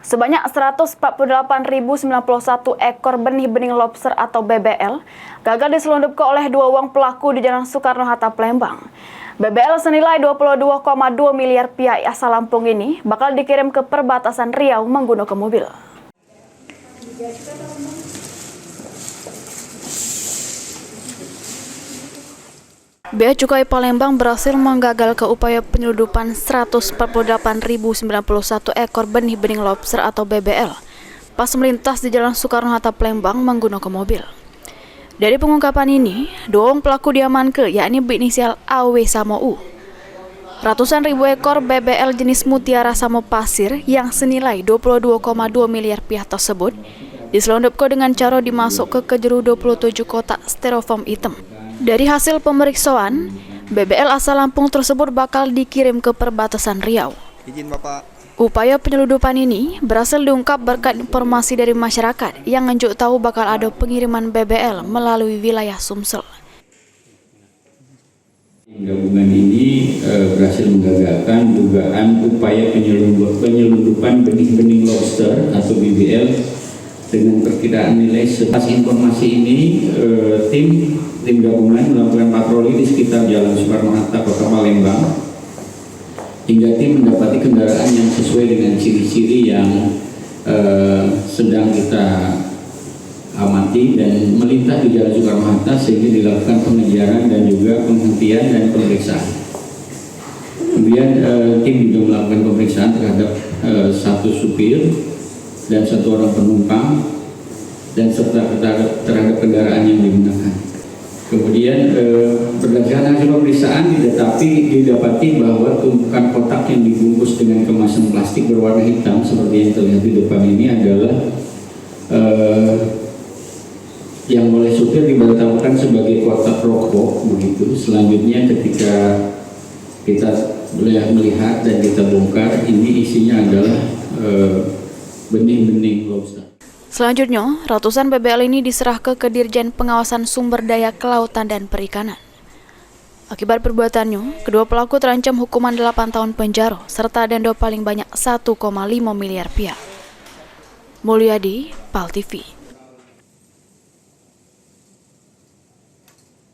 Sebanyak 148.091 ekor benih-bening lobster atau BBL gagal diselundupkan oleh dua uang pelaku di Jalan Soekarno-Hatta, Palembang. BBL senilai 22,2 miliar rupiah asal Lampung ini bakal dikirim ke perbatasan Riau menggunakan mobil. Bea Cukai Palembang berhasil menggagalkan upaya penyeludupan 148.091 ekor benih-bening lobster atau BBL pas melintas di Jalan Soekarno-Hatta, Palembang menggunakan mobil. Dari pengungkapan ini, dua orang pelaku diamankan, yakni berinisial AW sama U. Ratusan ribu ekor BBL jenis mutiara samo pasir yang senilai 22,2 miliar rupiah tersebut diselundupkan dengan cara dimasuk ke jeru 27 kotak styrofoam hitam. Dari hasil pemeriksaan, BBL asal Lampung tersebut bakal dikirim ke perbatasan Riau. Izin Bapak. Upaya penyeludupan ini berhasil diungkap berkat informasi dari masyarakat yang nganjuk tahu bakal ada pengiriman BBL melalui wilayah Sumsel. Gabungan ini berhasil menggagalkan dugaan upaya penyelundupan benih-benih lobster atau BBL dengan perkiraan nilai. Atas informasi ini, tim gabungan melakukan patroli di sekitar Jalan Soekarno-Hatta, Kota Palembang, hingga tim mendapati kendaraan yang sesuai dengan ciri-ciri yang sedang kita amati dan melintas di Jalan Soekarno-Hatta, sehingga dilakukan pengejaran dan juga penghentian dan pemeriksaan. Kemudian tim juga melakukan pemeriksaan terhadap satu supir dan satu orang penumpang dan serta terhadap kendaraan yang digunakan. Kemudian berdasarkan hasil pemeriksaan didapati bahwa tumpukan kotak yang dibungkus dengan kemasan plastik berwarna hitam seperti yang terlihat di depan ini adalah yang oleh supir diberitahukan sebagai kotak rokok begitu. Selanjutnya ketika kita melihat dan kita bongkar, ini isinya adalah benih-benih lobster. Selanjutnya, ratusan BBL ini diserahkan ke Dirjen Pengawasan Sumber Daya Kelautan dan Perikanan. Akibat perbuatannya, kedua pelaku terancam hukuman 8 tahun penjara serta denda paling banyak 1,5 miliar rupiah. Mulyadi, PAL TV.